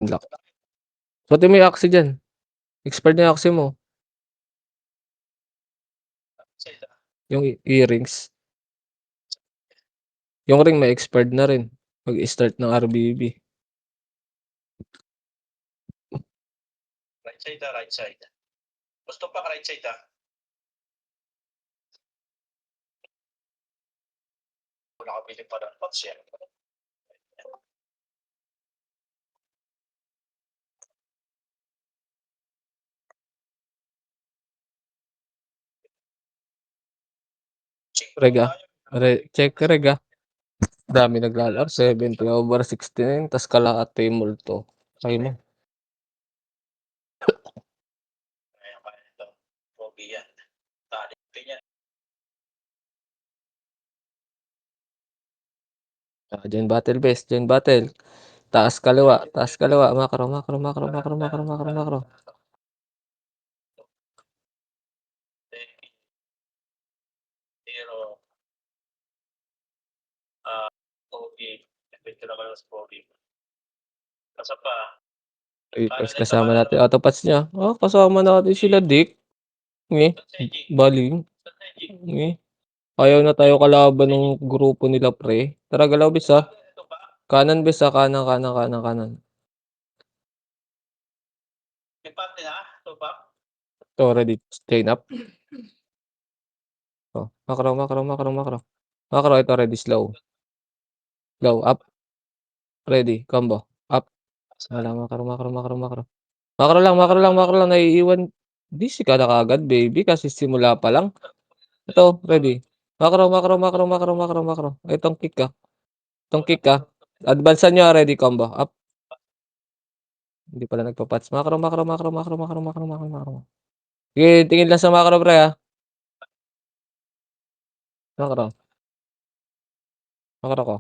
Lock. Suotin mo yung Axie diyan, expired na yung Axie mo, yung earrings. Yung ring may expired na rin, mag-start ng RBB. Right side, right side. Gusto pa right side, nakabili pa ng pots yan. Reg, check reg, dami naglalaro 70/69 tas kalahati multo. Kaya mo. Ayan pa ito. Pogi yan. Tali yan. Join battle best, join battle. Taas kaliwa, makro, makro, makro, makro, makro, makro, makro. Zero. Pogi. Epekto naman sa pogi. Kasa pa. Tapos kasama natin autopats niya. Oh, kasama natin sila Dick. Baling. Ayaw na tayo kalaban ng grupo nila pre. Tara galaw bis ha. Kanan bis ha, kanan, kanan, kanan, kanan. To ready, chain up. Oh, makro, makro, makro, makro. Makro, ito ready, slow. Slow, up. Ready, combo. Up. Wala, makro, makro, makro, makro. Makro lang, makro lang, makro lang. Naiiwan. Busy ka na kagad, baby. Kasi simula pa lang. Ito, ready. Makro, makro, makro, makro, makro, makro. Itong kick ka. Itong kick ka. Advance nyo, ready, combo. Up. Hindi pala nagpa-patch. Makro, makro, makro, makro, makro, makro, makro, makro. Sige, tingin lang sa makro, pre, ha. Makro. Makro ko.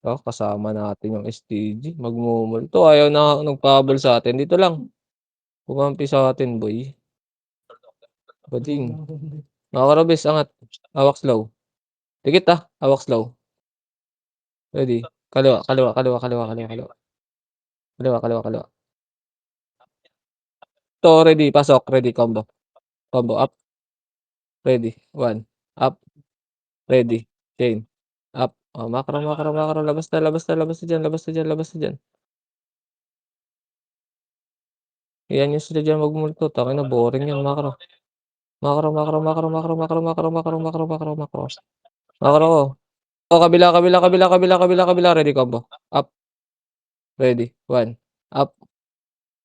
Oh, kasama natin yung STG. Magmumulto. Ayaw na nagpahabol sa atin. Dito lang. Kumampi sa atin, boy. Bading. Makro, bis, angat. Hawak slow. Tikit, ha. Hawak slow. Ready. Kaliwa, kaliwa, kaliwa, kaliwa, kaliwa, kaliwa. Kaliwa, kaliwa, kaliwa. To, ready. Pasok. Ready, combo. Combo, up. Ready. 1. Up. Ready. Chain. Up. Oh, makro, makro, makro. Labas na, labas na, labas na dyan, labas na dyan, labas na dyan. Iyan yung sila dyan magmulto. Tangina, boring yan, makro. Makro, makro, makro, makro, makro, makro, makro, makro, makro, makro. Makro ko. Oh, kabila, kabila, kabila, kabila, kabila, kabila. Ready, combo. Up. Ready. 1. Up.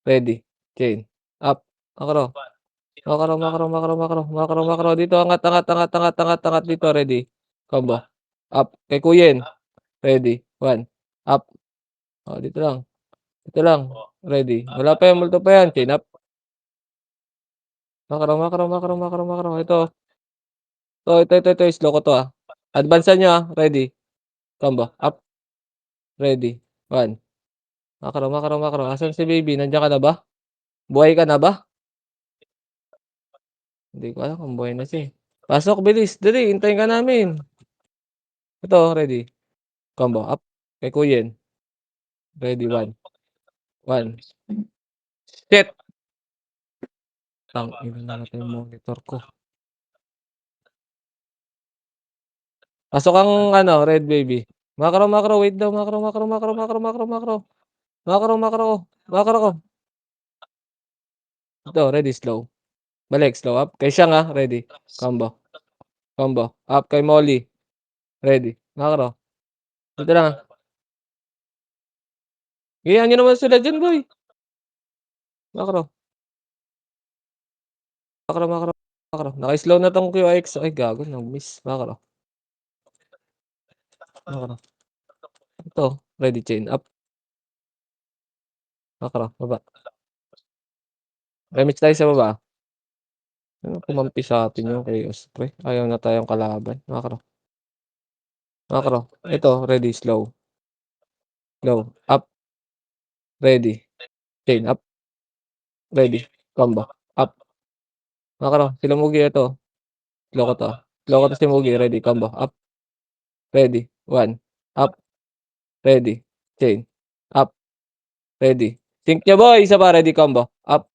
Ready. Chain. Up. Makro. Makro, makro, makro, makro, makro, makro. Dito, angat, angat, angat, angat, angat, angat. Dito, ready. Combo. Up. Kay Kuyen. Ready. 1. Up. Oh, dito lang. Dito lang. Ready. Wala pa yan, multo pa yan. Chain up. Makro, makro, makro, makro, makro. Ito. Ito. Slow ko to, ah. Advance nyo, ah. Ready. Combo. Up. Ready. 1. Makro, makro, makro. Asan si baby? Nandiyan ka na ba? Buhay ka na ba? Hindi ko alam kung buhay na siya, eh. Pasok, bilis. Dali, hintayin ka namin. Ito, ready. Combo. Up. Kay Kuyen. Ready. 1. 1. Shit! Tangina na natin yung monitor ko. Pasok ang ano, red baby. Makro, makro. Wait daw. Makro, makro, makro, makro, makro, makro. Makro, makro. Makro ko. Ito, ready, slow. Balik, slow up. Kay siya nga, ready. Combo. Combo. Up kay Molly. Ready. Makro. Dito lang, ah. Ganyan nyo naman sila dyan, boy. Makro. Makro, makro, makro. Naka-slow na tong QX. Ay, gago. Nag-miss. Makro. Makro. Ito. Ready, chain up. Makro. Baba. Remix tayo sa baba. Ano, kumampi sa atin yung chaos, pre. Ayaw na tayong kalaban. Makro. Makro. Ito. Ready, slow. Slow. Up. Ready. Chain up. Ready. Combo. Up. Makro. Sila Mugi ito. Slow ko to. Slow ko to si Mugi. Ready. Combo. Up. Ready. 1. Up. Ready. Chain. Up. ready. Sync niya boy, isa pa, ready combo. Up,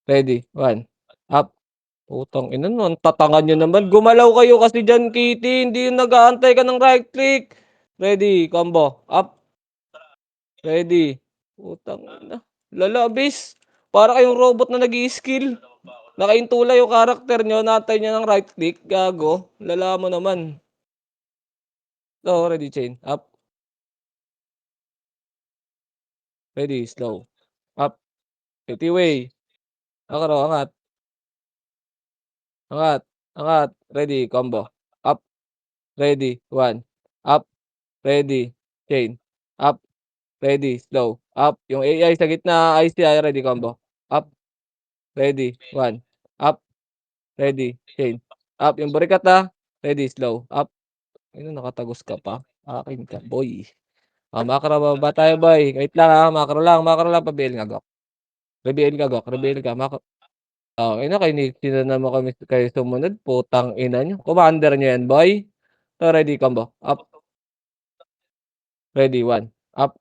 ready, 1. Up. Putang ina mo, ang tatanga niyo naman. Gumalaw kayo kasi diyan, Kitty, hindi yung nag-aantay ka ng right click. Ready, combo. Up, ready. Putang ina. Lalabis. Para kayong robot na nag-i-skill. Nakaintulay yung karakter niyo, naantay niya ng right click. Gago. Lala mo naman. So, ready, chain. Up, ready, slow. Up, pretty way. Makro, angat. Angat, angat. Ready, combo. Up, ready, 1. Up, ready, chain. Up, ready, slow. Up, yung AI sa gitna, ICI, ready, combo. Up, ready, 1. Up, ready, chain. Up, yung burikat na, ready, slow. Up, ayun, nakatagos ka pa. Akin ka, boy. Makro, baba tayo, boy. Wait lang, makro lang, pabiil nga, gok. Reveal ka, gok, reveal ka, ina sino naman kami kayo sumunod, putang ina niyo. Commander niyo yan, boy. So, ready, combo. Up, ready, 1. Up,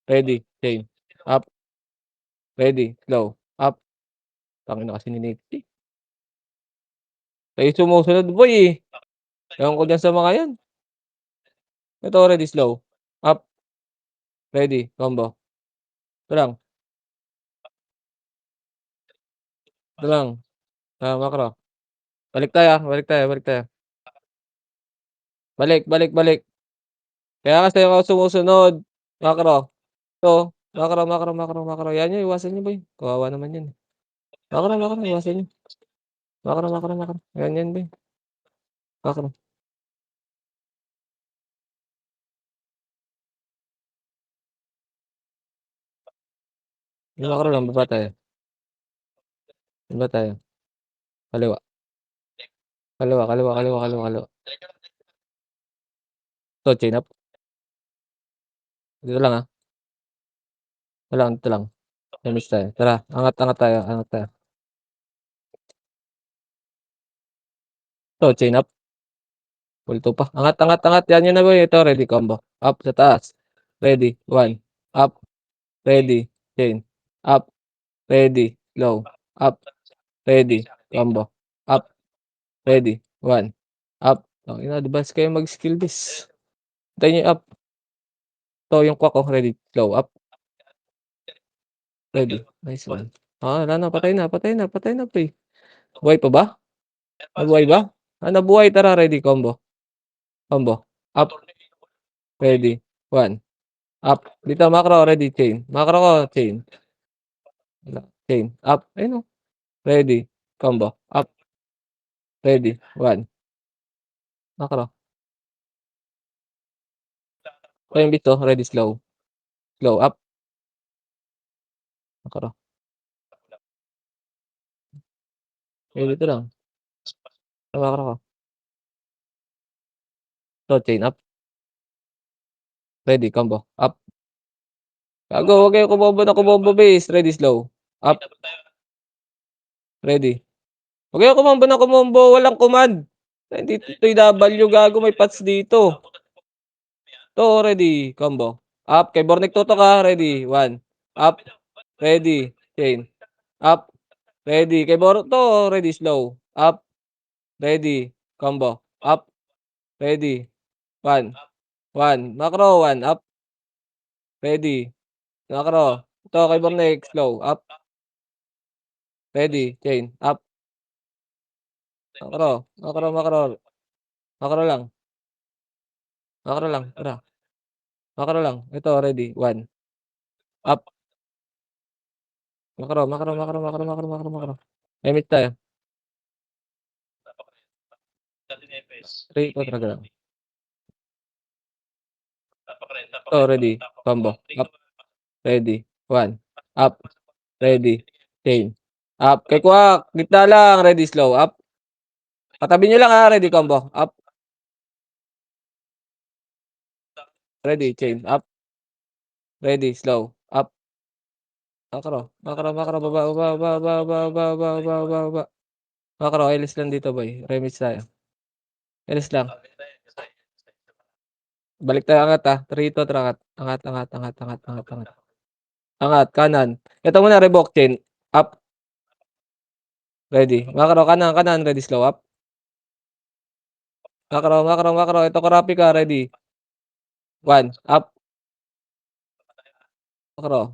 ready, chain. Up, ready, slow. Up, tangina kasi ni Nifty. Kayo sumusunod, boy, eh. Ewan ko diyan sa mga yan. Ito, ready, slow. Up, ready, combo. Ito lang, ito lang. Makro. Balik tayo, balik tayo, balik tayo. Balik, balik, balik. Kaya kasi ako sumusunod. Makro. Ito, makro. Yan niyo, iwasan niyo, boy. Kawawa naman yan. Makro, iwasan niyo. Makro. Yan, boy. Makro. Yung makro lang, baba tayo. Baba tayo. Kaliwa. Kaliwa. Ito, chain up. Dito lang, Ito lang. Damage tayo. Tara, angat tayo. Ito, chain up. Multo pa. Angat. Yan yun na boy. Ito, ready, combo. Up sa taas. Ready, 1. Up, ready, chain. Up, ready, low. Up, ready, combo. Up, ready, 1. Up. Ina-advance kayo mag-skill base. Hintayin niyo up. Ito yung kwak ko. Ready, slow. Up, ready. Nice one. Wala na. Patay na, pre. Buhay pa ba? Nabuhay ba? Nabuhay. Tara, ready, combo. Up, ready, 1. Up. Dito, macro, ready, chain. Macro ko, chain. Chain. Up. Ayun o. Ready. Combo. Up. Ready. 1. Macro. Ito yung bito. Ready, slow. Slow. Up. Macro. Ready, dito lang. Macro ko. Ito, chain. Up. Ready. Combo. Up. Gago. Huwag kayo kumombo base. Ready, slow. Up. Ready. Huwag kayo kumombo. Walang command. Hindi ito yung W. Gago. May pads dito. Ito, ready. Combo. Up. Kay Bornek Toto ka. Ready. 1. Up. Ready. Chain. Up. Ready. Kay Boro to. Ready. Slow. Up. Ready. Combo. Up. Ready. 1. 1. Macro. 1. Up. Ready. Macro. Ito kay Bornek. Slow. Up. Ready. Chain. Up. Macro. Macro lang. Tara. Macro lang. Ito. Ready. 1. Up. Macro. Emit tayo. 3 ko talaga lang. Ito. Ready. Combo. Up. Ready. 1. Up. Ready. Chain. Up. Kay Kwak. Gitna lang. Ready. Slow. Up. Katabi nyo lang Ready. Combo. Up. Ready. Chain. Up. Ready. Slow. Up. Macro. Baba. Macro. Ilis lang dito boy. Remix tayo. Ilis lang. Balik tayo angat, 3, 2, angat. Angat, angat, angat, angat, angat, angat. Angat, kanan. Ito muna Reebok chain, up, ready. Macro kanan, kanan, ready slow up. Macro, macro, macro. Ito Kurapika, ready. 1, up, macro.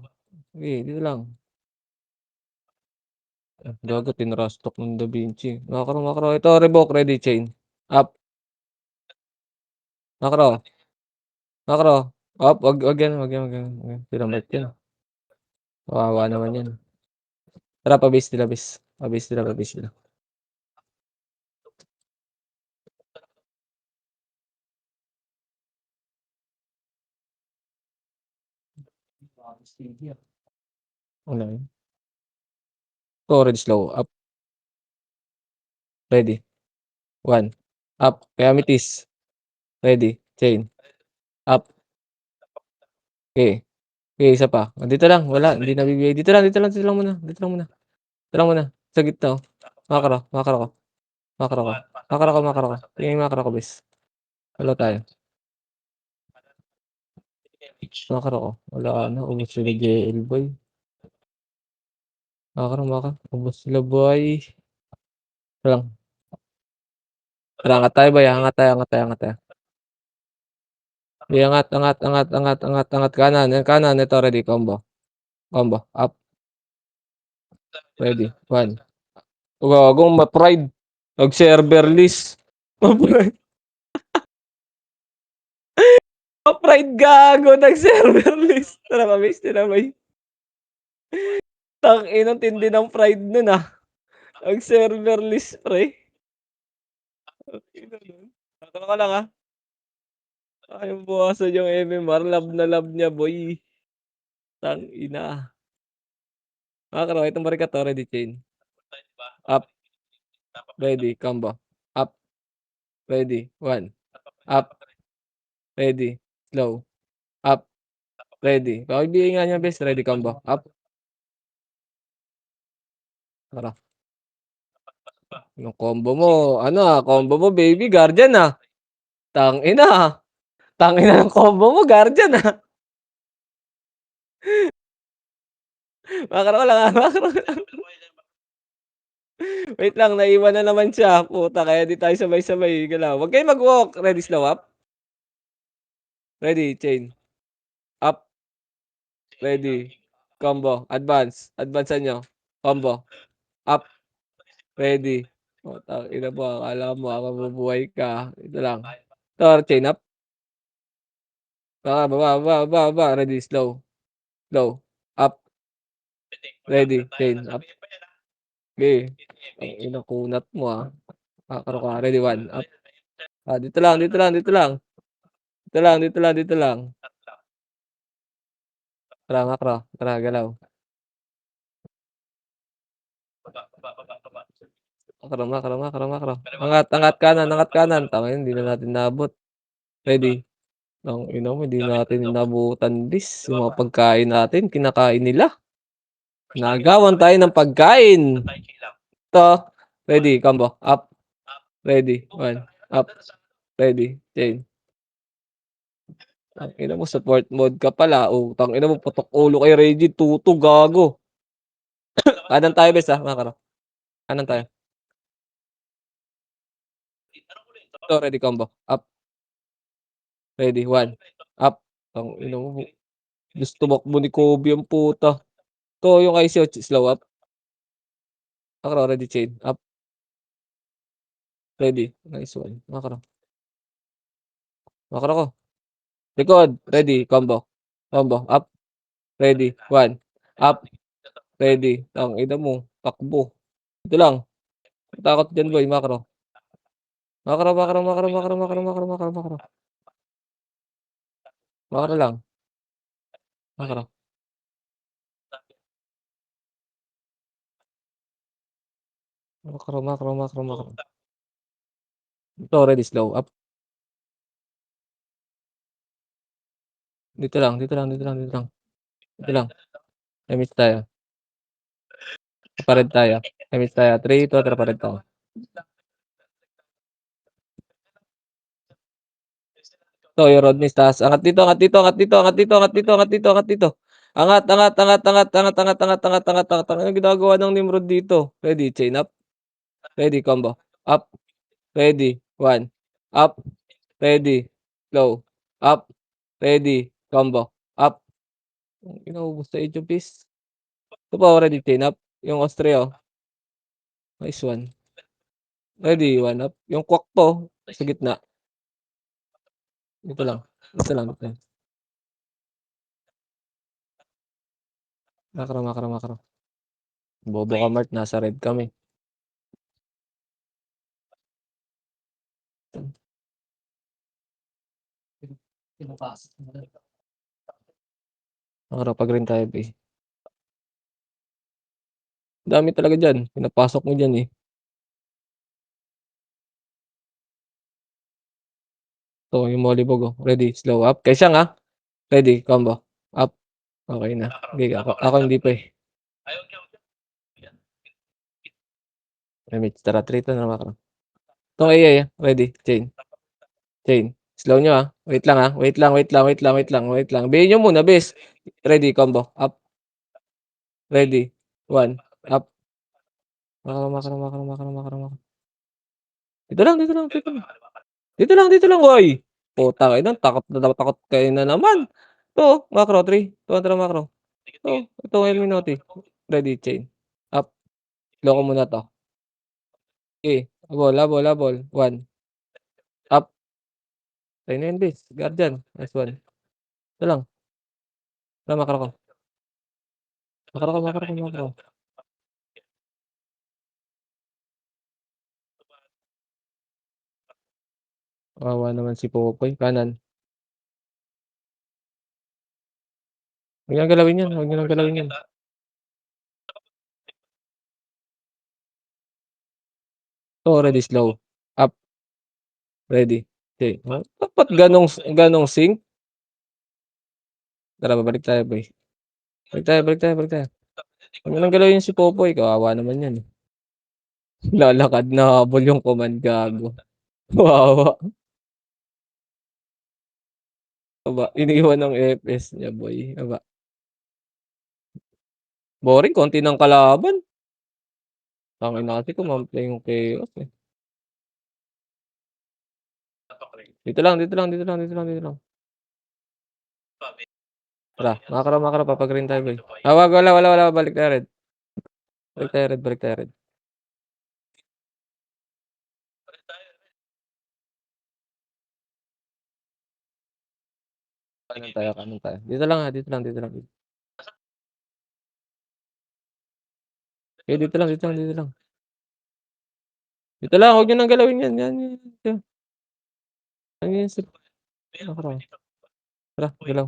Sige, dito lang. Gago tinrustok ng Da Vinci. Macro, macro. Ito Reebok, ready chain, up, macro, macro. Up, wag yan, wag yan, wag yan, wag yan. Pinambait yan. Kawawa naman yan. Tara, pa-base nila, base. Pa-base nila, pa-base nila. Ano yun? Ito, ready slow, up, ready. 1, up, kaya mitis. Ready, chain, up. Okey, okey isa pa. Oh, dito lang, wala, hindi nabibigay. Dito lang, dito lang, dito lang muna, dito lang muna. Dito lang muna, sa gitna, oh. Macro, macro ko, macro ko, macro ko, macro ko. Tingin yung macro ko, bes. Dalawa tayo. Macro ko, wala na, ubos sila JL boy. Macro, macro, ubos sila boy. Ito lang. Tara, angat tayo boy, angat tayo, angat tayo, angat tayo. Sige, angat, angat, angat, angat, angat, angat, kanan, yan kanan, ito ready, combo. Combo, up, ready, 1. Gagong ma-pride. Nag-server list. Ma-pride. Ma-pride gago, nag-server list. Tara pa-base nila boy. Tangina, tindi ng pride nun, Nag-server list pre. Tangina nun. Tataka ka lang, ayaw bawasan yung MMR, love na love niya boy. Tangina. Macro, itong barikat to, ready chain. Up, ready, combo. Up, ready, 1. Up, ready, slow. Up, ready. Pakibigay nga niya best, ready, combo. Up. Tara. Yung combo mo, combo mo baby, guardian, Tangina, tangina ng combo mo, guardian, Macro ko lang, macro ko lang. Wait lang, naiwan na naman siya. Puta, kaya di tayo sabay-sabay galaw. Wag kayong mag-walk. Ready, slow up. Ready, chain. Up. Ready. Combo. Advance. Advancean nyo. Combo. Up. Ready. Puta, ina mo. Akala mo, mabubuhay ka. Ito lang. Ito, chain up. Baba, baba, baba, baba. Ready, slow. Slow. Up. Ready, chain. Up. Okay. Ang ina kunat mo, Kakaro ka. Ready, 1. Up. Dito lang, dito lang, dito lang. Dito lang, dito lang, dito lang. Tara, macro. Tara, galaw. Macro, macro, macro, macro. Angat, angat kanan, angat kanan. Tangina, hindi na natin naabot. Ready. Tangina mo, hindi natin inabutan this. Yung mga pagkain natin, kinakain nila. Nagawan tayo ng pagkain. Ito. Ready, combo. Up. Ready. 1. Up. Ready. Chain. Tangina mo, support mode ka pala. Oh, tangina mo, putok ulo kay Reggie. Tuto, gago. Kanan tayo, bes, macro. Kanan tayo. Ito, ready, combo. Up. Ready, 1. Up. Tangina mo, gusto tumakbo ni Kobe ang puta. Ito yung IC, slow up. Macro, ready, chain. Up. Ready. Nice one. Macro. Macro ko. Likod. Ready. Combo. Combo. Up. Ready. 1. Up. Ready. Tangina mo. Takbo. Ito lang. Takot dyan boy. Macro. Macro, macro, macro, macro, macro, macro, macro, macro. Macro lang. Macro. Macro, macro, macro, macro. Ito, ready, slow. Up. Dito lang, dito lang, dito lang, dito lang. Dito lang. Emis tayo. Pared tayo. Emis tayo. 3, 2, tara pared tayo. To yung Rodney taas. Angat dito, angat dito, angat dito, angat dito, angat dito, angat dito, angat dito. Angat, angat, angat, angat, angat, angat, angat, angat, angat, angat. Anong ginagawa ng Nimrod dito? Ready, chain up. Ready, combo. Up. Ready. 1. Up. Ready. Slow. Up. Ready. Combo. Up. Inaubos sa Age of Peace. Ito pa, ready, chain up. Yung Austria, oh. Nice one. Ready, 1 up. Yung kwak to, sa gitna. Dito lang. Dito lang, dito lang. Makro, makro, makro. Bobo ka, Mart. Nasa red kami. Makro, pag rin tayo, eh. Dami talaga dyan. Pinapasok mo dyan, eh. Ito, yung Mollyvog, oh. Ready, slow up. Kaya siyang, ready, combo. Up. Okay na. Hindi, ako hindi pa, eh. Remit, tara, trito na makro. Itong AA, ready, chain. Chain. Slow nyo, Wait lang, Wait lang, wait lang, wait lang, wait lang, wait lang. Bihin nyo muna, bes. Ready, combo. Up. Ready. 1. Up. Makro, makro, makro, makro, makro, makro. Dito lang, dito lang, dito lang. Dito lang, dito lang, oy. Putang ina, takot na takot kayo na naman. 'To, macro 3, 200 macro. 'To Illuminati. Ready, chain. Up. Loko muna 'to. Okey, habol, habol, habol. 1. Up. Tayo na 'yan, bes. Guardian. Nice one. Ito lang. Tara, macro ko. Macro ko, macro ko, macro. Kawawa naman si Popoy, kanan. Huwag niyong galawin 'yan, huwag niyo ng galawin 'yan. To, ready, slow. Up. Ready. Okey. Dapat ganong sync. Tara, babalik tayo, boy. Balik tayo, balik tayo, balik tayo. Huwag niyo ng galawin si Popoy, kawawa naman 'yan, eh. Lalakad na habol yung command, gago. Kawawa. Aba, iniwan ng FS niya, boy. Aba, boring konti ng kalaban. Tangina kasi kumamplay yung Chaos, eh. Dito lang, dito lang, dito lang, dito lang, dito lang. Tara, makro, makro, papag-green tayo, boy. Wag, wala, wala, wala, balik tayo red. Balik tayo red, balik tayo red. Kanan tayo, kanan tayo. Dito lang, dito lang, dito lang. Okay, dito lang, dito lang, dito lang. Dito lang, huwag niyo nang galawin 'yan, 'yan, 'yan. Ano 'yan makro. Tara, galaw.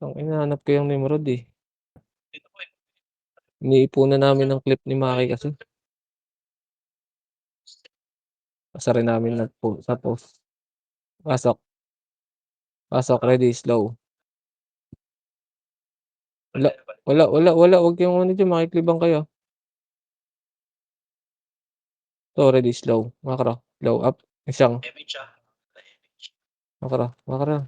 Tangina, hanap ko yung Nimrod, eh. Iniipunan namin ng clip ni Maki kasi. Pasarin namin sa post. Pasok, pasok, ready, slow. Wala, wala, wala, wala, wag kayong ano diyan, makiklibang kayo. To, ready, slow. Macro, slow up. Isang, macro, macro.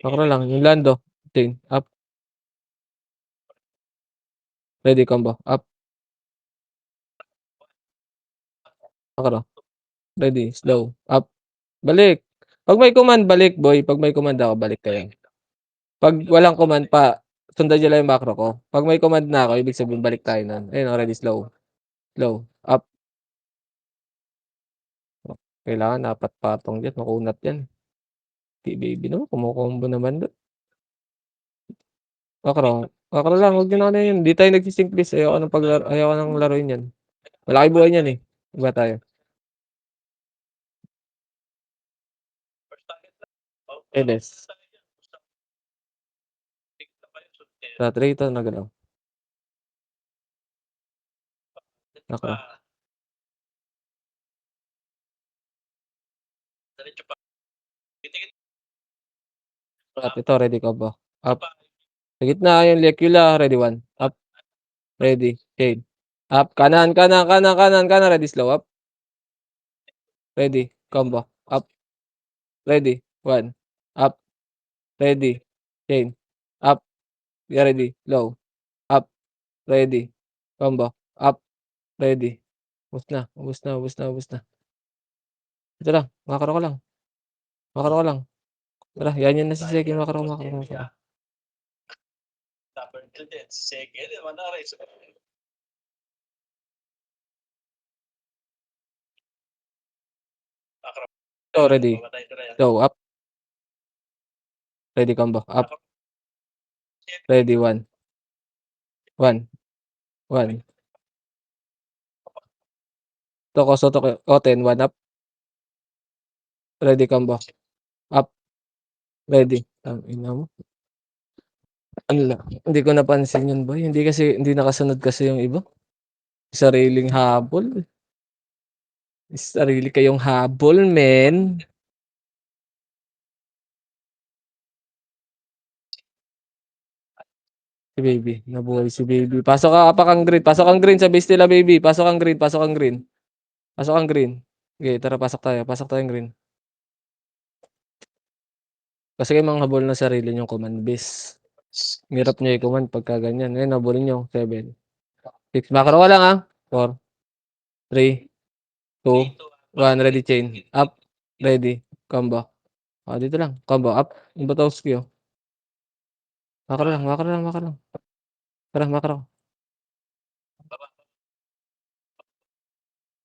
Macro lang, yung Lando. Chain, up. Ready, combo, up. Macro, ready, slow, up. Balik. Pag may command, balik, boy. Pag may command ako, balik kayo. Pag walang command pa, sundan niyo lang yung macro ko. Pag may command na ako, ibig sabihin balik tayo nun. Ayun, already slow. Slow, up. Kailangan apat patong diyan, makunat yan. Baby naman, kumo-combo naman dun. Macro, macro lang, huwag niyo na ano yun. Di tayo nagsi-sync please. Ayoko ng laruin yan. Malaki buhay niyan, eh. Iba tayo. Enes. Sa traitor na galaw. Macro. At ito, ready ka ba? Up. Sa gitna yung Lecula, ready 1. Up. Ready. Shade. Up. Kanan, kanan, kanan, kanan, kanan. Ready, slow up. Ready. combo, up, ready, 1, up, ready, chain, up, get ready, low, up, ready, combo, up, ready. Ubos na, ubos na, ubos na, ubos na. Ito lang, makro ko lang, makro ko lang. Tara, yan na si Seki, makro, makro, makro. Number 2 din, si Seki din, manari. So, ready, Mamatay ko na yan. low, up, ready, combo, up, ready, 1, 1, 1. Toko, so toko, Oten, 1 up, ready, combo, up, ready. Tangina mo. Ano lang, hindi ko napansin yun boy, hindi kasi, hindi nakasunod kasi yung iba. Sariling habol. Sarili kayong habol, men. Si baby, nabuhay si baby. Pasok ka, apak ang green, pasok ang green sa base nila baby. Pasok ang green, pasok ang green. Pasok ang green. Okay, tara pasok tayong green. Kasi kayo mga habol na sarili niyong command base. Hirap niyo i-command pagka ganyan. Ngayon, habulin niyo, 7. 6, macro ka lang ah. 4, 3, 2, 1, ready chain. Up, ready, combo. Dito lang, combo, up. Yung Batowski oh. Macro lang, macro lang, macro lang. Tara, macro.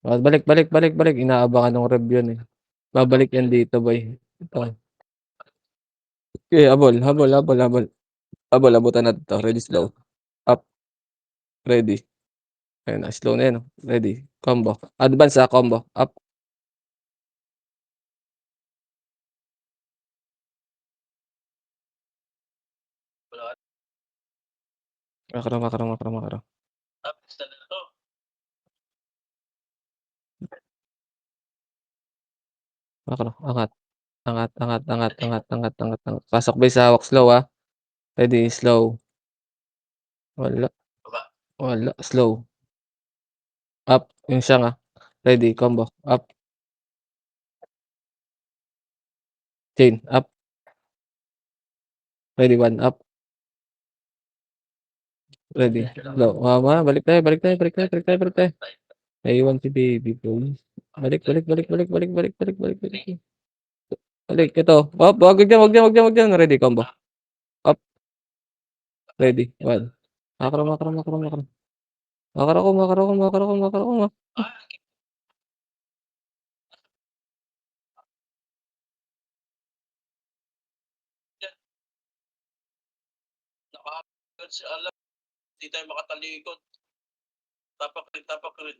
Balik, balik, balik, balik. Inaabangan ng rev yun eh. Babalik yan dito boy. Ito. Okay, habol, habol, habol, habol. Habol, abutan natin to. Ready, slow. Up, ready. Ayun na, slow na yan. Oh. Ready, combo. Advance combo. Up. Makro, makro, makro, makro. Tapos na to. Makro, angat. Angat, angat, angat, angat, angat, angat, angat. Pasok base sa hawak, slow ah. Ready, slow. Wala, Baba. wala, slow. Up, yung siya nga. Ready, combo. Up. Chain, up. Ready, 1, up. Ready, slow. Balik tayo, balik tayo, balik tayo, balik tayo, balik tayo. Naiwan si baby boy. Balik, balik, balik, balik, balik, balik, balik, balik, balik. Balik, ito. Up, wag dyan, wag dyan, wag dyan, wag dyan. Ready, combo. Up, ready, 1. Makro, makro, makro, makro. Makro ko, makro ko, makro ko, makro ko. Nakahagod si alam. Hindi tayo makatalikod. Tapak rin.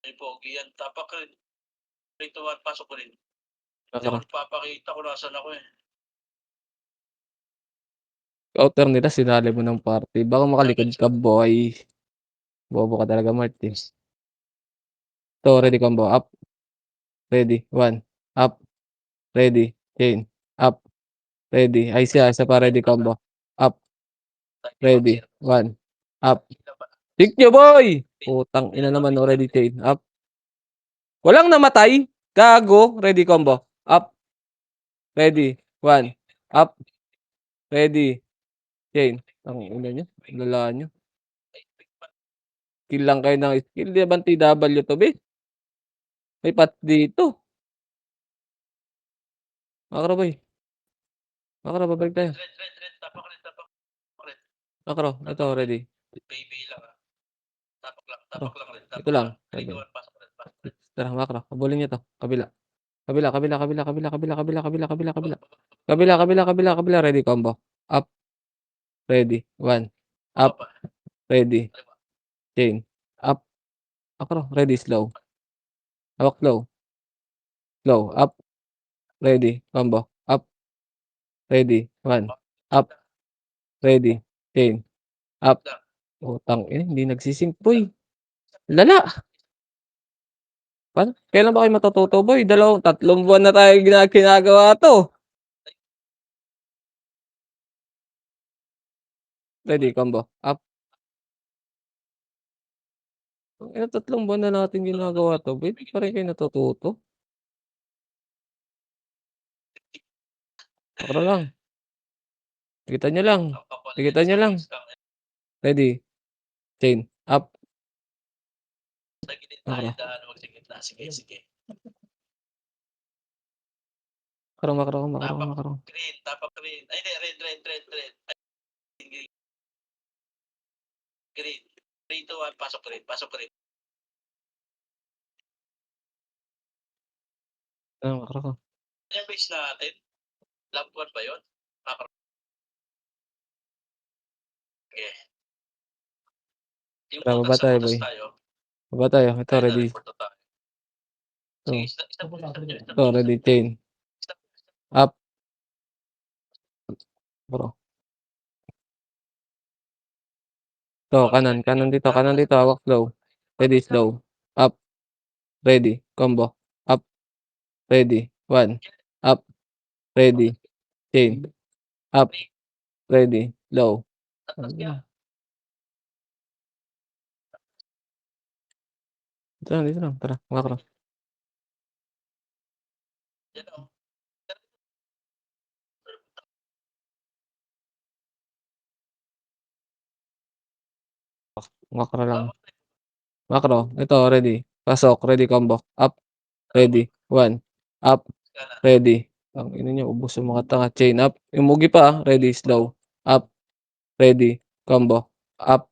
May pogi yan, tapak rin. 3 to 1, pasok ko rin. Hindi Makro. ako nagpapakita kung nasan ako eh. Outer nila, sinali mo ng party. Baka makalikod ka, boy. Bobo ka talaga, Marty. To, ready, combo. Up, ready, 1. Up, ready, chain. Up, ready. Ay siya, isa pa, ready, combo. Up, ready, 1. Up. Pick nyo, boy! Putang ina naman, no, ready, chain. Up. Walang namatay. Gago, ready, combo. Up, ready, 1. Up, ready, chain. Ang ina nyo, lala nyo. Kill lang kayo ng skill. Di ba TW to, be? May pat dito. Makro, boy. Makro, babalik tayo. Red, tapak rin. Makro, ito, ready. Baby lang ah. Tapak lang rin. Ito lang. 3 to Ready. 1, pasok rin. Tara, makro. Habulin nyo to. Kabila. Kabila, kabila, kabila, kabila, kabila, kabila, kabila, kabila, kabila. Kabila, kabila, kabila, kabila. Ready, combo. Up. Ready. 1. Up. Baba. Ready. Chain. Up. Makro. Ready, slow. Hawak slow. Slow. Up. Ready. Combo. Up. Ready. 1. Up. Ready. Chain. Up. Utang ina, hindi nagsisync, boy. Lala. Paano? Kailan ba kayo matututo, boy? 3 buwan na tayo ginagawa 'to. Ready, combo. Up. Tangina 3 buwan na natin ginagawa 'to, ba't di pa rin kayo natututo? Makro lang, tigitan niyo lang, tigitan niyo lang. Ready, chain, up, Sa gilid tayo makro, daan, wag sa gitna. Sige, sige. makro, makro, makro, Tapak makro. green, tapak green. Ay, hindi, red, red, red, red. Ay, green, green. 3, 2, 1, pasok green, pasok green. Makro ka. Ano yung base natin? Lamp 1 ba yun? Makro. Okay. Yung Tara, baba butas sa tayo butas boy, tayo. baba tayo, ito Ay, ready, na-report na tayo. Sige, ito, stop mo, stop nyo, stop ito nyo, stop ready, nyo. chain, Stop, stop. up, makro. Ito kanan, kanan dito, hawak slow, ready, slow, up, ready, combo, up, ready, 1, up, ready, chain, up, ready, low. Tapos kaya, Dito lang, tara, makro. yan o. Makro lang. Makro, ito ready. Pasok, ready combo. Up, ready. 1. Up, ready. Ang ina niyo, ubos yung mga tanga. Chain up. Yung mugi pa, ready, slow. Up, ready. Combo. Up.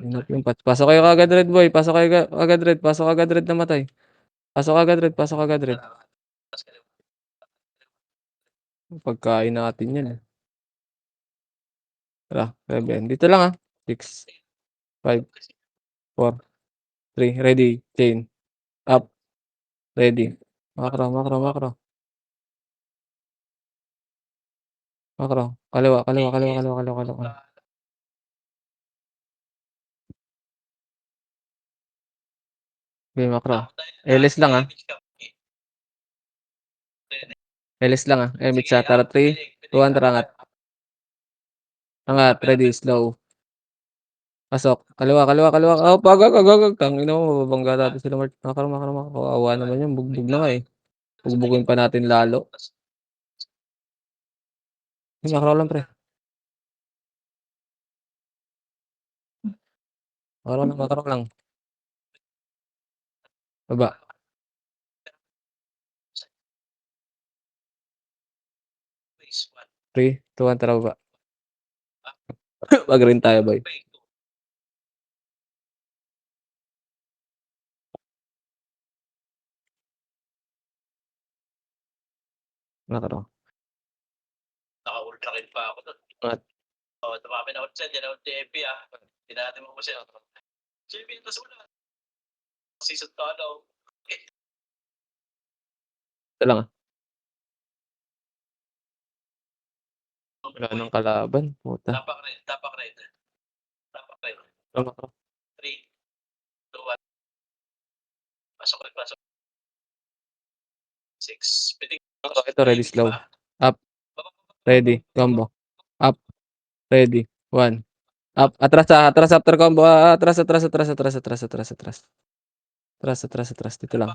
Inap yung patch. Pasok kayo kagad red boy. Pasok kayo kagad red. Pasok kagad red na matay. Pasok kagad red. Pasok kagad red. Pagkain natin yan. Tara, 7. Dito lang ah. 6, 5, 4, 3. Ready. Chain. Up. Ready. Makro, makro, makro. Makro. Kaliwa, kaliwa, kaliwa, kaliwa, kaliwa, kaliwa. Okay, makro. LS lang ah. LS lang ah. Emit siya. Tara 3, 2, 1, tara angat. Angat. Ready. Slow. Pasok. Kaliwa, kaliwa, kaliwa. Oh, pagag, agag. Tangina mo, mababangga natin sila. Makro, makro, makro. Kawawa naman yan. Bugbog na nga eh. Bugbugin pa natin lalo. Makro lang pre. Makro lang, makro lang. Baba. 3, 2, 1, tara baba. Wag rin tayo boy. Makro. Naka-ultra rin pa ako doon. Angat. Oh, tumami na ako dyan. Yan ako TP ah. Hindi natin mo kasi. JP, tas wala. Season to ano. Ito lang ah. Wala nang kalaban. Puta. Tapak rin, tapak rin. Tapak rin. Makro. 3, 2, 1. Pasok rin, pasok. 6. Pitik. Makro. Ito ready. Slow. Up. Ready. Combo. Up. Ready. 1. Up. Atras ah. Atras after combo. Atras, atras, atras, atras, atras, atras, atras. Atras, atras, atras. Dito lang.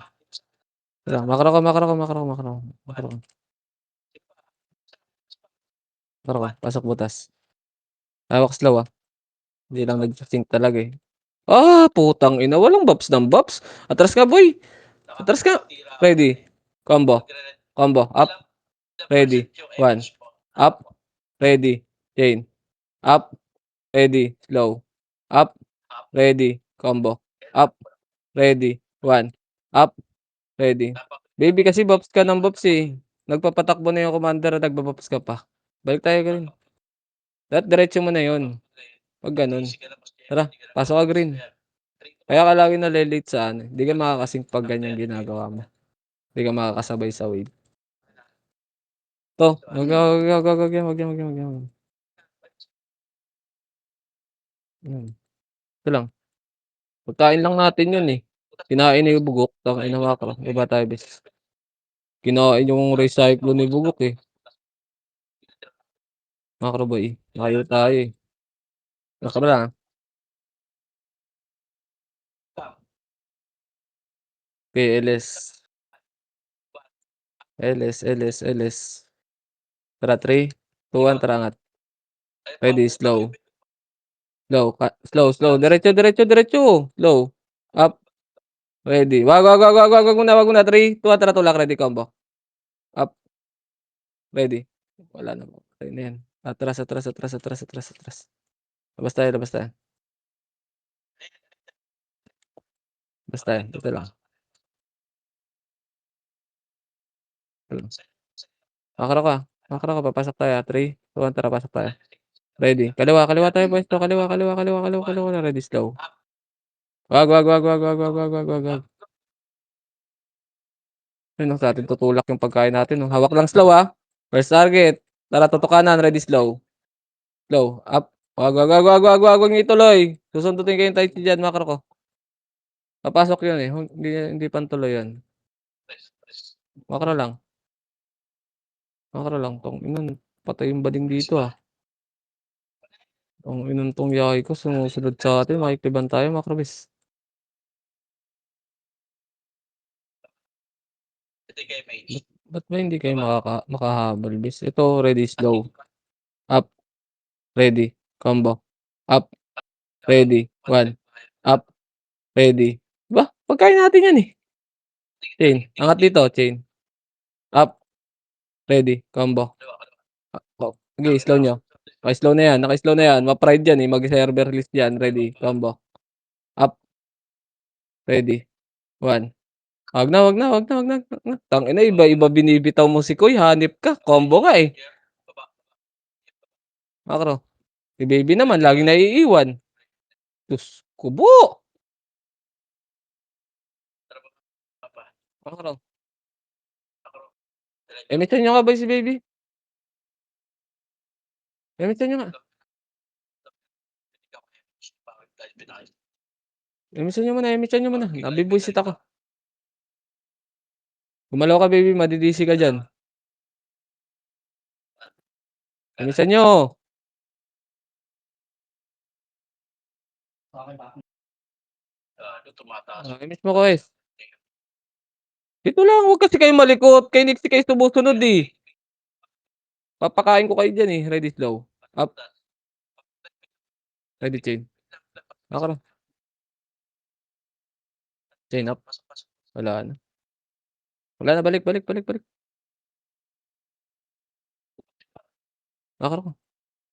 Dito lang. Makro ka, makro ka, makro ka, makro ka. Makro ka. Makro ka. Pasok butas. Hawak slow ah. Hindi lang nag-sync talaga eh. Ah, putang ina. Walang buffs ng buffs. Atras ka boy. Atras ka. Ready. Combo. Combo. Up. Ready. 1. Up. Ready. Chain. Up. Ready. Slow. Up. Ready. Combo. Up. Ready. 1. Up. Ready. Baby kasi buffs ka ng buffs eh. Nagpapatakbo na yung commander at nagbabuffs ka pa. Balik tayo green. Dapat diretso mo na yun. Wag ganun. Tara, pasok ka green. Kaya ka lagi nalilate sa ano. Hindi ka makakasync pag ganyan ginagawa mo. Hindi ka makakasabay sa wave. To, wag wag wag wag yan, wag yan, wag yan, wag yan. Yan. Ito lang. Pagkain lang natin yun eh. Kinain ni Bugok. Tangina makro. Iba tayo bes. Kinain yung recycle ni Bugok eh. Makro boy. Layo tayo eh. Makro lang. Okay, LS. LS. Tara, 3, 2, 1, tara angat. Ready, slow. Slow. Diretso. Slow. Up. Ready. Wag muna. 3, 2, 1, tara tulak. Ready, combo. Up. Ready. Wala na. Patay na yan. Atras. Labas tayo. Dito lang. Makro ka. Papasok tayo. 3, 2, 1, tara pasok tayo. Ready. Kaliwa tayo boys. Kaliwa na. Ready, slow. Wag. Ayun, sa atin tutulak yung pagkain natin, no. Hawak lang slow, ah. First target. Tara, tutukanan. Ready, slow. Up. Wag niyo ituloy. Susundutin ko yung tight diyan, makro ko. Papasok yun, eh. Hindi pantuloy yan. Makro lang. Tangina, patay yung bading dito, ah. Tanginan 'tong yahay ko sumusunod sa atin, makikliban tayo, makro bis. Hindi kayo may Ba't ba hindi kayo makahabol bis? Ito, ready, slow. Up. Ready. Combo. Up. Ready. 1. Up. Ready. Ba, pagkain natin yan, eh. Chain. Angat dito, chain. Up. Ready. Combo. Sige, slow nyo. Naka-slow na yan. Ma-pride yan, eh. Mag-server list yan. Ready. Combo. Up. Ready. 1. Wag na. Tangina, iba binibitaw mo si Koy. Hanip ka. Combo nga, eh. Makro. Si baby naman, laging naiiwan. Diyos ko po. Makro. Emitan nyo nga ba si baby? Emitan nyo nga. Emitan nyo muna. Nabibuisit ako. Gumalaw ka, baby. Madidisi ka dyan. Emitan nyo. Emis mo, Koy. Dito lang. Huwag kasi kayo malikot. Kay Nixie kayo sumusunod, eh. Papakain ko kayo dyan, eh. Ready, slow. Up. Ready, chain. Makro. Chain up. Wala na. Balik. Makro.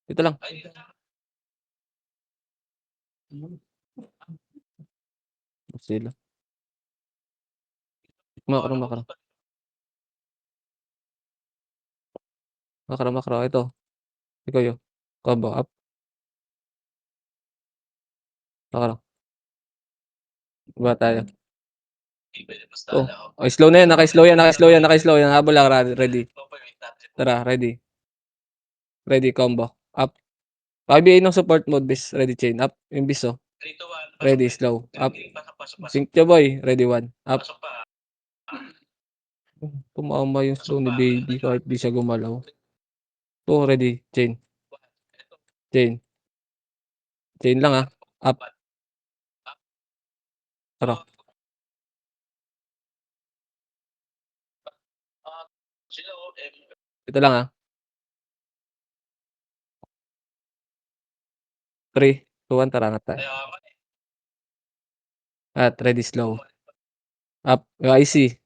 Dito lang. Sila. Makro. Ito. Ikaw yun. Combo up. Makro. Iba tayo. Oh. Oh, slow na yan. Naka-slow yan. Habol lang. Ready. Tara, ready. Ready, combo. Up. Pakibigay ng support mode, bis. Ready, chain. Up. Yung bis, oh. Ready, slow. Up. Sync nyo, boy. Ready, 1. Up. Tumama yung slow ni baby kahit di siya gumalaw. Oh, ready, chain. Chain lang, ah. Up. Tara. Ito lang, ah. 3, 2, 1, tara, angat tayo. At ready, slow. Up. Yung IC.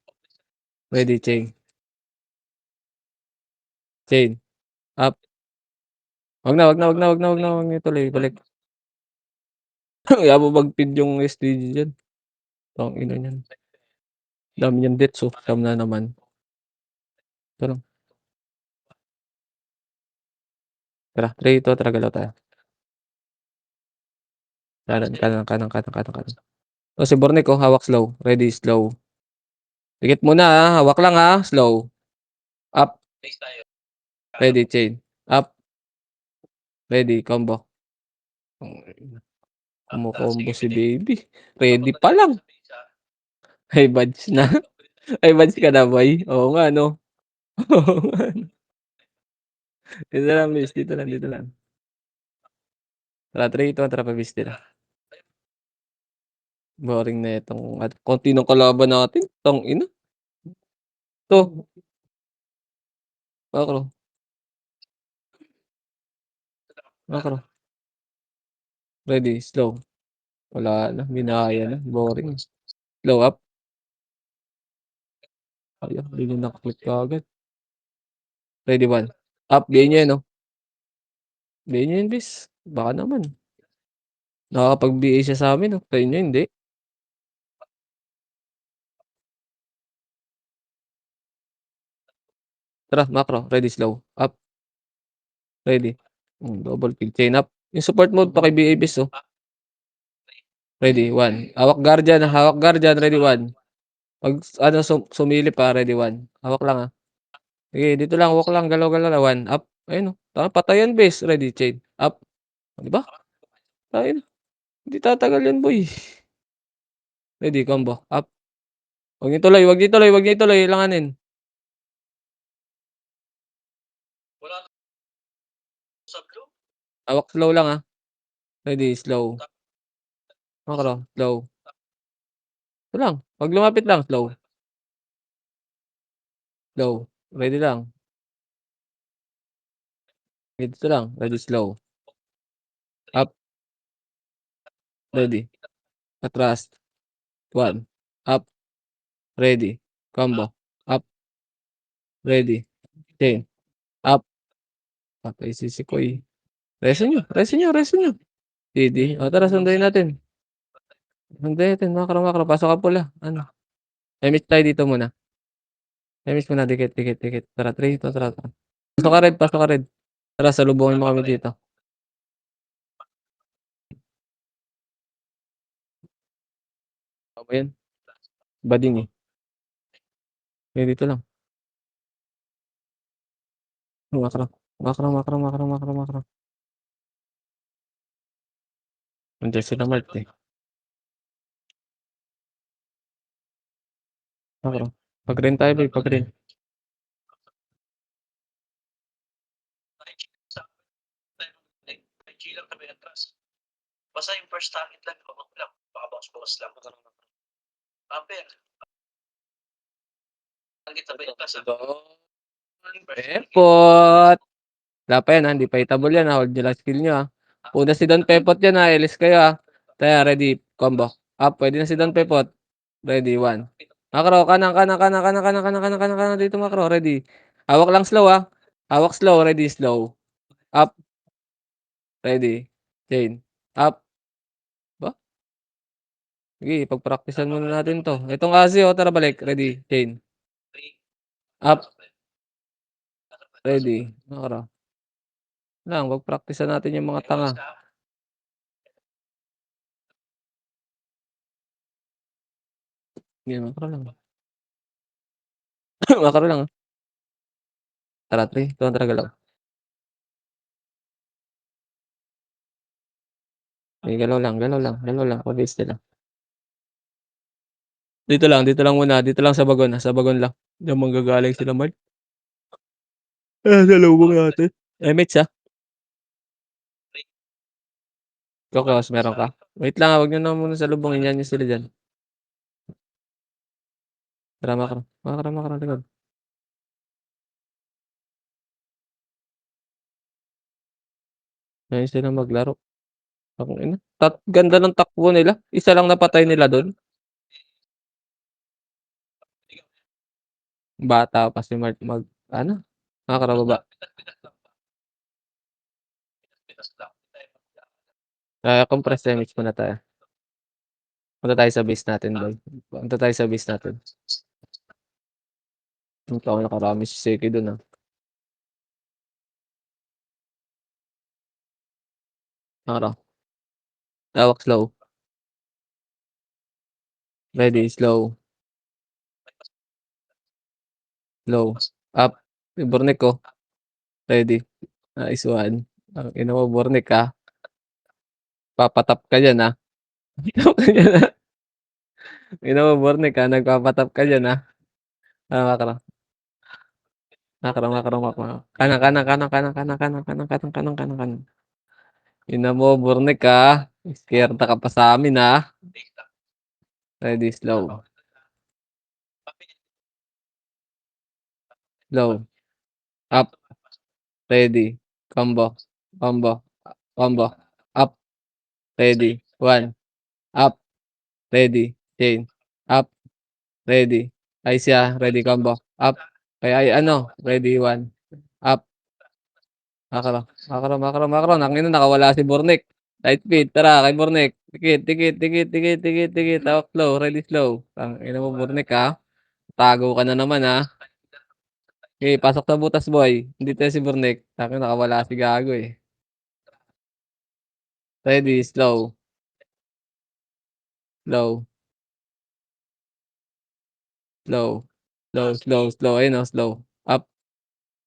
Ready, chain. Up. Wag na ituloy. Balik. Kaya mo mag-feed yung STG dyan. Tangina niyan. Dami niyang deaths, oh. Siyam na naman. Ito lang. Tara, 3, 2, tara, galaw tayo. Kanan. Oh, si Bornek, oh, hawak slow. Ready, slow. Dikit muna, ah. Hawak lang, ah. Slow. Up. Ready, chain. Up. Ready, combo. Kumo-combo si baby. Ready pa lang. May badge na. May badge ka na, boy. Oo nga, no? Oo nga, no? Dito lang, miss. Dito lang. Tara, 3, 2, tara, pabis nila. Boring na itong at konti ng kalaban natin, tang-ina. 'To, macro, macro, ready, slow. Wala na, binaya na, boring. Slow up, hala, di na naka-click kaagad. Ready, 1, up, biyahin niyo 'yan, oh. Biyahin niyo 'yan bis, baka naman. Nakakapag-BA siya sa'min, oh, sa inyo hindi. Tara, macro, ready, slow, up, ready. Double kill, chain up. Yung support mode paki-BA bis, oh. Ready, 1, hawak guardian, ready, 1. 'Pag ano sumilip, ready, 1. Hawak lang, sige dito lang, walk lang, galaw-galaw lang, 1, up. Ayun, oh, patay yan bes, ready, chain, up. Oh, 'di ba? Ayun, hindi tatagal yan boy. Ready, combo, up. Wag niyo ituloy, langanin. Wala sa blue. Hawak slow lang, ready, slow. Macro, slow. Ito lang, 'pag lumapit lang, slow. Slow, ready lang. Dito lang, ready, slow. Up, ready, atras, 1, up, ready, combo, up, ready, chain, up. Patay si Sikoy. Resin niyo, resin niyo, resin niyo. DD, o tara sunduin natin. Sunduin natin, macro, macro, pasok ang pula. Ano, MH tayo dito muna. MH muna, dikit, dikit, dikit. Tara, 3 to, tara, tara. Pasok ka red, pasok ka red. Tara, salubungin mo kami dito. Tama yan, bading eh. Okay, dito lang. Macro, macro, macro, macro, macro, macro. Nandiyan sila Mart eh. Macro. Pag-green tayo, boy, pag-green. May chill lang kami atras. Basta yung first target lang, wag lang. Baka box lang. Aper. Target na ba yung atras? Pepot. Wala pa yan, hindi pa hitable yan, hold nyo lang skill nyo, Una si Don Pepot yan, Elis kayo, Tayo, ready, combo. Up, pwede na si Don Pepot. Ready, 1. Macro, kanan, kanan, kanan, kanan, kanan, kanan, kanan, kanan, kanan, dito macro, ready. Hawak lang slow, Hawak slow, ready, slow. Up, ready. Chain. Up. Ba? Sige, pagpraktisan muna natin to. Itong Asi, tara balik. Ready, chain. Up, ready. Macro. Lang, pagpraktisan natin yung mga tanga. Sige, macro lang. Macro lang, Tara, 3, 2, tara, galaw. Sige, galaw lang, galaw lang, galaw lang. Pabilis nila. Dito lang muna. Dito lang sa bagon lang. Diyan manggagaling sila Mark. Salubong natin. MH, Kokos, meron ka? Wait lang, wag niyo na muna salubungin. Yan yung sila diyan. Tara, macro. Macro, macro, likod. Ayos sila maglaro. Tangina. Ganda ng takbo nila. Isa lang napatay nila dun. Bata pa si Mark ano? Nakakarababa. Compress damage muna tayo. Punta tayo sa base natin, boy. Punta tayo sa base natin. Ang tao nakarami si Seki dun, Macro. Hawak slow. Ready, slow. Slow. Up. Yung Bornek ko. Ready. Nice one. Tangina mo, Bornek, Papatap ka diyan, Patap ka diyan, Tangina mo, Bornek, nagpapatap ka diyan, Macro. Macro, macro, macro. Kanan, kanan, kanan, kanan, kanan, kanan, kanan, kanan, kanan, kanan, kanan. Ina mo, Bornek, scared ka pa sa'min, ready, slow, slow, up, ready, combo, combo, combo, up, ready, 1, up, ready, chain, up, ready, ay siya, ready, combo, up, ay ano, ready, 1, up, makro, makro, makro, makro, tangina nakawala si Bornek. Tight speed, tara kay Bornek. Dikit, dikit, dikit, dikit, dikit, dikit, hawak slow, ready, slow. Tangina mo Bornek, ha. Tago ka na naman, ha. Okey, pasok sa butas, boy. Hindi tayo si Bornek. Sa'kin nakawala si gago, eh. Ready, slow, slow, slow, slow, slow, slow. Ayun, oh, slow. Up,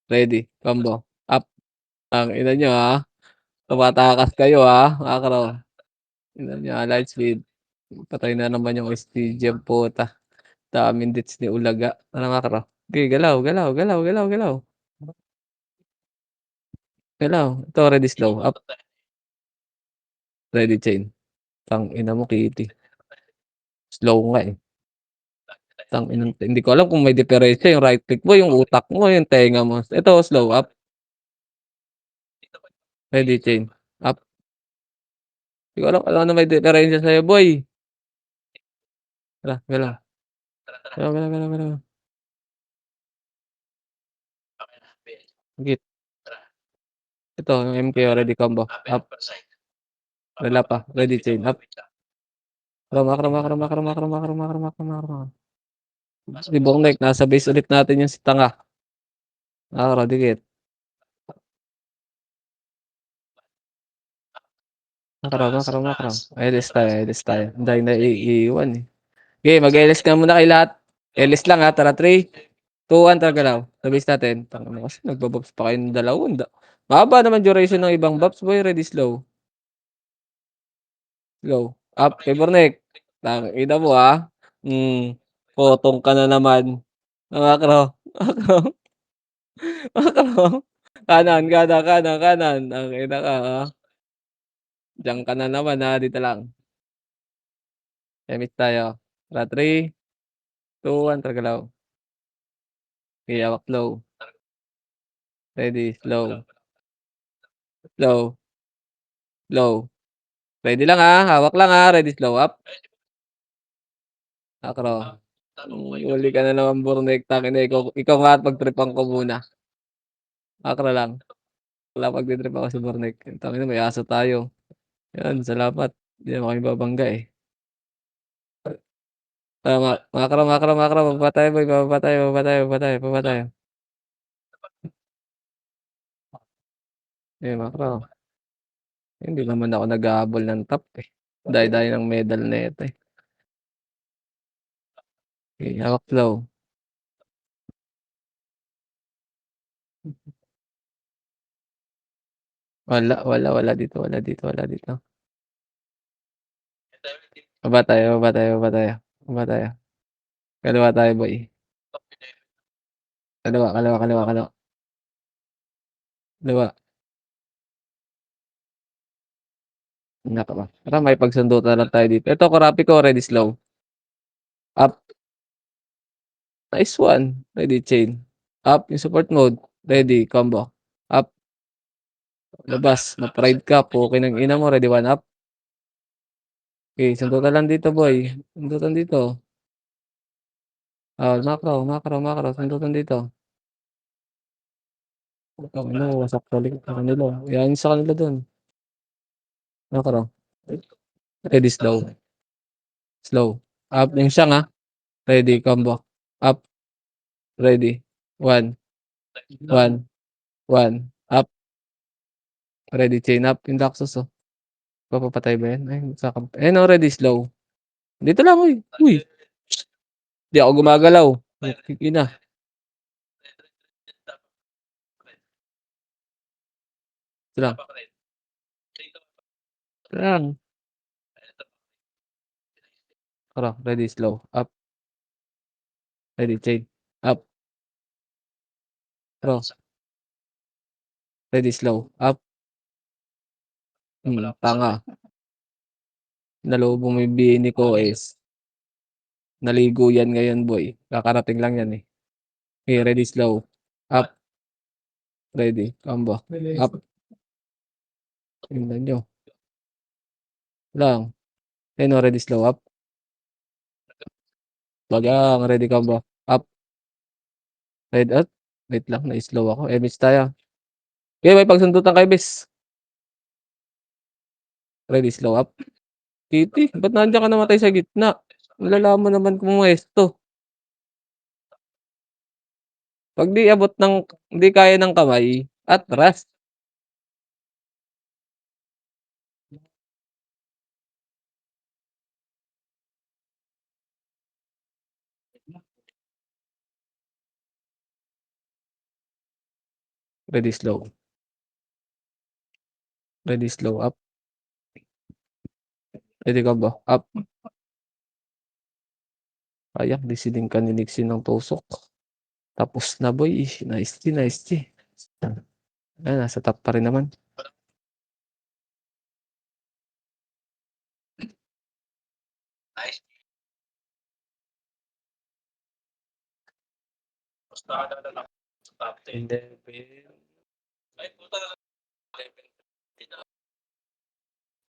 ready, combo, up. Tangina niyo, ha. Tumatakas kayo, ha, makro. Tingnan niyo, light speed. Patay na naman yung Stygian, puta. Daming deaths ni Ulaga. Ano, makro? Okey, galaw, galaw, galaw, galaw, galaw. Galaw. Ito, ready, slow, up, ready, chain. Tangina mo, kitty. Slow nga, eh. Tanginang hindi ko alam kung may diferensya yung right click mo, yung utak mo, yung tenga mo. Ito slow up, ready chain, up. Di ko alam kung ano may diferensya sa'yo boy. Tara, galaw. Galaw, galaw, galaw, galaw. Git. Ito yung MKO ready combo, up. Wala pa, ready chain, up. Makro, makro, makro, makro, makro, makro, makro, makro, makro. Si Bongnek, nasa base ulit natin yung si Tanga. Makro, dikit. Makro, makro, makro. LS tayo, LS tayo. Hindi na iiwan, eh. Okay, mag-LS ka muna kay lahat. LS lang, ha, tara 3, 2, 1, tara galaw. Sa base natin. Tangina kasi nagba-bobs pa kayo ng dalawang mahaba naman duration ng ibang buffs boy, ready, slow. Slow. Up kay Bornek. Tangina mo, ha. Potong ka na naman. Makro, makro, makro. Kanan, kanan, kanan, kanan. Tangina ka, ha. Diyan ka na naman, ha, dito lang. Emit tayo. Tara 3, 2, 1, tara galaw. Okay, hawak slow. Ready, slow. Slow, slow. Ready lang, ha, hawak lang, ha, ready, slow, up. Makro. Huli ka na naman Bornek, tangina ikaw nga at pagtripan ko muna. Makro lang. Wala pagtitrip ako si Bornek. Tangina may aso tayo. Yan, salamat. Hindi naman kami babangga, eh. Tama, makro, makro, makro, bababa tayo boy, bababa tayo, bababa tayo, bababa tayo, bababa tayo. Eh, makro. Hindi naman ako naghahabol ng top, eh. Dayo-dayo ng medal neto, eh. Okey, hawak slow. Wala, wala, wala dito, wala dito, wala dito. Baba tayo, baba tayo, baba tayo, baba tayo. Kaliwa tayo boy. Kaliwa, kaliwa, kaliwa, kaliwa. Kaliwa. Naku, tara makipagsundutan na lang tayo dito. Ito Kurapika ko ready slow. Up. Nice one. Ready chain. Up yung support mode. Ready combo. Up. Labas. Na-pride ka. Pukin ng ina mo. Ready one up. Okay, sundutan lang dito boy. Sundutan dito. Macro, macro, macro. Sundutan dito. Ano, wasak balik sa kanila. Yan sa kanila dun. Macro. Ready slow. Slow. Up yung siyang ha. Ready combo. Up. Ready. One. One. One. Up. Ready chain up. Yung Daxos oh. Papapatay ba yan? Ay, ayun oh, ready slow. Dito lang uy. Uy. Di ako gumagalaw. Ina. Ito lang. Ito lang. Tara, ready slow. Up. Ready chain. Up. Cross. Ready slow. Up. Tanga. Nalubong mo yung bini ko is. Naligo yan ngayon boy. Kakarating lang yan eh. Okay, ready, slow. Up. Ready. Combo. Up. Tingnan nyo. Lang. Ayun o, ready, slow. Up. Bagang, ready, combo. Up. Ready, up. Wait lang, na-slow ako. Miss tayo. Okay, may pagsundutan kayo, bis. Ready, slow. Up. Kitty, ba't nandiyan ka namatay sa gitna? Malalaman naman kung esto. Pag di abot ng, di kaya ng kamay, atras. Ready, slow. Ready, slow. Up. Ready ka ba? Up. Ayak, di siling kaninigsin ng tusok. Tapos na boy. Nice tea, nice tea. Ayan, nasa top pa rin naman. Nice. Basta na top 10. 11. Ay, puta na.